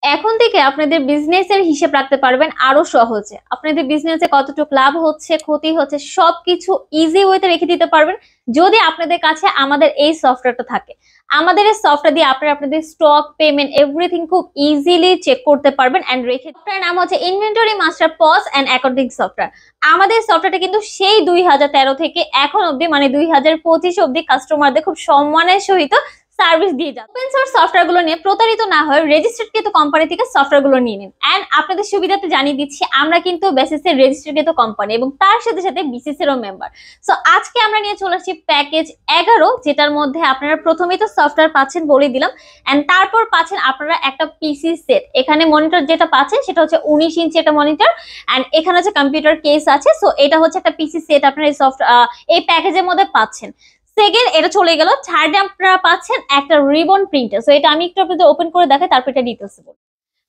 এখন থেকে আপনাদের বিজনেসের হিসেব রাখতে পারবেন আরো সহজে। আপনাদের বিজনেসে কতটুকু লাভ হচ্ছে, ক্ষতি হচ্ছে, সবকিছু ইজি ওয়েতে রেখে দিতে পারবেন যদি আপনাদের কাছে আমাদের এই সফটওয়্যারটা থাকে। আমাদের এই সফটওয়্যার দিয়ে আপনারা আপনাদের স্টক, পেমেন্ট, এভরিথিং খুব ইজিলি চেক করতে পারবেন এন্ড রেখে। সফটওয়্যার নাম হচ্ছে inventory master POS and accounting software. আমাদের সফটওয়্যারটা কিন্তু সেই 2013 থেকে এখন অব্দি, মানে 2025 অব্দি কাস্টমারদের খুব সম্মানের সহিত সার্ভিস দিয়ে যান। ওপেন সোর্স সফটওয়্যার গুলো নিয়ে প্রতারিত না হয়ে রেজিস্টার্ড কৃত কোম্পানি থেকে সফটওয়্যার গুলো নিয়ে নিন। এন্ড আপনাদের সুবিধাতে জানিয়ে দিচ্ছি, আমরা কিন্তু বেসিস এর রেজিস্টার্ড কৃত কোম্পানি এবং তার সাথে সাথে বিসিএস এরও মেম্বার। সো আজকে আমরা নিয়ে চলে আসছি প্যাকেজ 11, যেটার মধ্যে আপনারা প্রথমেই তো সফটওয়্যার পাচ্ছেন বলে দিলাম, এন্ড তারপর পাচ্ছেন আপনারা একটা পিসি সেট। এখানে মনিটর যেটা পাচ্ছেন সেটা হচ্ছে 19 ইঞ্চি একটা মনিটর, এন্ড এখানে হচ্ছে কম্পিউটার কেস আছে। সো এটা হচ্ছে একটা পিসি সেট আপনারা এই প্যাকেজের মধ্যে পাচ্ছেন। সেকেন্ড, এটা চলে গেল। থার্ডে আপনারা পাচ্ছেন একটা রিবন প্রিন্টার। সো এটা আমি একটু আপনাদের ওপেন করে দেখাই, তারপর এটা ডিটেইলসে বলবো।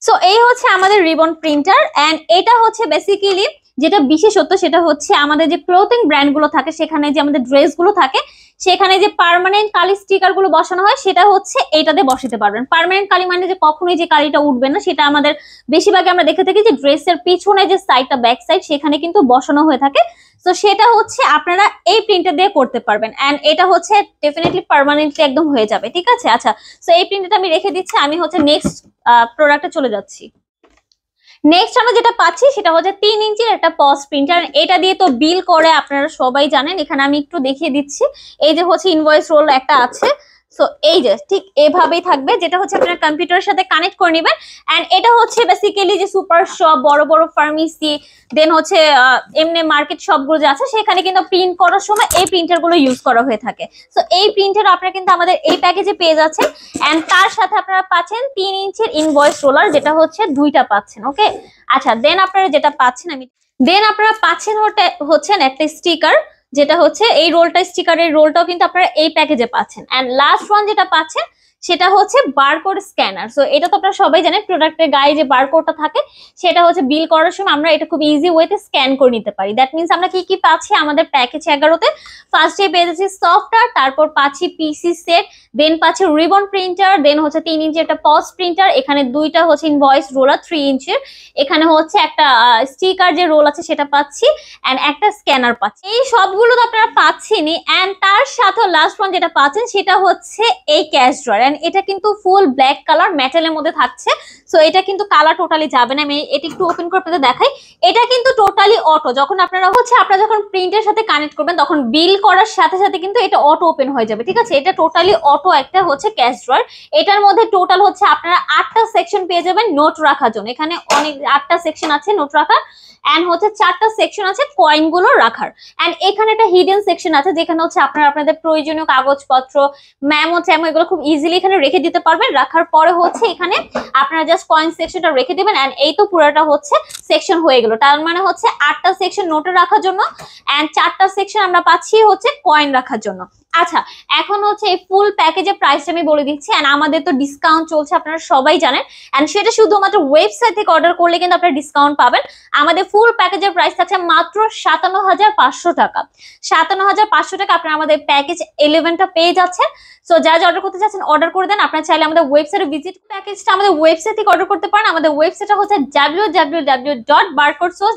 সো এই হচ্ছে আমাদের রিবন প্রিন্টার, এন্ড এটা হচ্ছে বেসিক্যালি যেটা বিশেষত্ব সেটা হচ্ছে আমাদের যে ক্লোথিং ব্র্যান্ড গুলো থাকে, সেখানে যে আমাদের ড্রেস গুলো থাকে, সেখানে যে পার্মানেন্ট কালি স্টিকার গুলো বসানো হয় সেটা হচ্ছে এইটাতে বসাতে পারবেন। পার্মানেন্ট কালি মানে যে কখনোই যে কালিটা উঠবে না, সেটা আমাদের বেশিরভাগ আমরা দেখে থাকি যে ড্রেসের পিছনে যে সাইডটা, ব্যাক সাইড, সেখানে কিন্তু বসানো হয়ে থাকে। তো সেটা হচ্ছে আপনারা এই প্রিন্টার দিয়ে করতে পারবেন, এন্ড এটা হচ্ছে ডেফিনেটলি পার্মানেন্টলি একদম হয়ে যাবে, ঠিক আছে। আচ্ছা, তো এই প্রিন্টারটা আমি রেখে দিচ্ছি, আমি হচ্ছে নেক্সট প্রোডাক্টে চলে যাচ্ছি। নেক্সট আমরা যেটা পাচ্ছি সেটা হচ্ছে 3 ইঞ্চির একটা পস প্রিন্টার। এটা দিয়ে তো বিল করে আপনারা সবাই জানেন। এখানে আমি একটু দেখিয়ে দিচ্ছি, এই যে হচ্ছে ইনভয়েস রোল একটা আছে। সো এই যে ঠিক এভাবেই থাকবে, যেটা হচ্ছে আপনার কম্পিউটারের সাথে কানেক্ট করে নেবেন। এন্ড এটা হচ্ছে বেসিক্যালি যে সুপার শপ, বড় বড় ফার্মেসি, দেন হচ্ছে এমনি মার্কেট শপগুলো যে আছে, সেখানে কিন্তু প্রিন্ট করার সময় এই প্রিন্টার গুলো ইউজ করা হয়ে থাকে। সো এই প্রিন্টার আপনারা কিন্তু আমাদের এই প্যাকেজে পেয়ে যাচ্ছেন, এন্ড তার সাথে আপনারা পাচ্ছেন 3 ইঞ্চির ইনভয়েস রোলার, যেটা হচ্ছে দুইটা পাচ্ছেন। ওকে, আচ্ছা, দেন আপনারা যেটা পাচ্ছেন আপনারা পাচ্ছেন হচ্ছেন একটা স্টিকার, যেটা হচ্ছে এই রোলটা, স্টিকারের রোলটাও কিন্তু আপনারা এই প্যাকেজে পাচ্ছেন। এন্ড লাস্ট ওয়ান যেটা পাচ্ছেন সেটা হচ্ছে বারকোড স্ক্যানার। সো এটা তো আপনারা সবাই জানেন, প্রোডাক্টের গায়ে যে বারকোডটা থাকে সেটা হচ্ছে বিল করার সময় আমরা এটা খুব ইজি ওয়েতে স্ক্যান করে নিতে পারি। দ্যাট মিনস আমরা কি কি পাচ্ছি আমাদের প্যাকেজ 11তে? ফার্স্টে পেয়ে যাচ্ছি সফটওয়্যার, তারপর পাচ্ছি পিসি সেট, দেন পাচ্ছি রিবন প্রিন্টার, দেন হচ্ছে 3 ইঞ্চি একটা পস প্রিন্টার, এখানে দুইটা হচ্ছে ইনভয়েস রোলার 3 ইঞ্চির, এখানে হচ্ছে একটা স্টিকার যে রোল আছে সেটা পাচ্ছি, এন্ড একটা স্ক্যানার পাচ্ছি। এই সবগুলো তো আপনারা পাচ্ছেনই, এন্ড তার সাথে লাস্ট ওয়ান যেটা পাচ্ছেন সেটা হচ্ছে এই ক্যাশ ড্রয়ার। এন্ড এটা কিন্তু ফুল ব্ল্যাক কালার মেটালের মধ্যে থাকছে। সো এটা কিন্তু কালার টোটালি যাবে না। আমি এটা একটু ওপেন করে আপনাদের দেখাই। এটা কিন্তু টোটালি অটো। যখন আপনারা যখন প্রিন্টের সাথে কানেক্ট করবেন, তখন বিল করার সাথে সাথে কিন্তু এটা অটো ওপেন হয়ে যাবে, ঠিক আছে। এটা টোটালি অটো একটা হচ্ছে ক্যাশ ড্রয়ার। এটার মধ্যে টোটাল হচ্ছে আপনারা 8টা সেকশন পেয়ে যাবেন নোট রাখার জন্য। এখানে অনেক 8টা সেকশন আছে নোট রাখার, এন্ড হচ্ছে 4টা সেকশন আছে কয়েন গুলো রাখার, এন্ড এখানে একটা হিডেন সেকশন আছে যেখানে হচ্ছে আপনারা আপনাদের প্রয়োজনীয় কাগজপত্র, মেমো ট্যামো, এগুলো খুব ইজিলি এখানে রেখে দিতে পারবেন। রাখার পরে হচ্ছে এখানে আপনারা জাস্ট কয়েন সেকশনটা রেখে দিবেন, এন্ড এই তো পুরোটা হচ্ছে সেকশন হয়ে গেল। তার মানে হচ্ছে 8টা সেকশন নোটে রাখার জন্য, এন্ড 4টা সেকশন আমরা পাচ্ছি হচ্ছে কয়েন রাখার জন্য। আচ্ছা, এখন হচ্ছে এই ফুল প্যাকেজের প্রাইসটা আমি বলে দিচ্ছি, এন্ড আমাদের তো ডিসকাউন্ট চলছে আপনারা সবাই জানেন, এন্ড সেটা শুধুমাত্র ওয়েবসাইট থেকে অর্ডার করলে কিন্তু আপনারা ডিসকাউন্ট পাবেন। আমাদের ফুল প্যাকেজের প্রাইস থাকছে মাত্র 57,500 টাকা। 57,500 টাকা আপনারা আমাদের প্যাকেজ 11টা পেয়ে যাচ্ছেন। সো যারা অর্ডার করতে চাচ্ছেন অর্ডার করে দেন। আপনারা চাইলে আমাদের ওয়েবসাইটে ভিজিট, প্যাকেজটা আমাদের ওয়েবসাইট থেকে অর্ডার করতে পারেন। আমাদের ওয়েবসাইটটা হচ্ছে www.barcodesource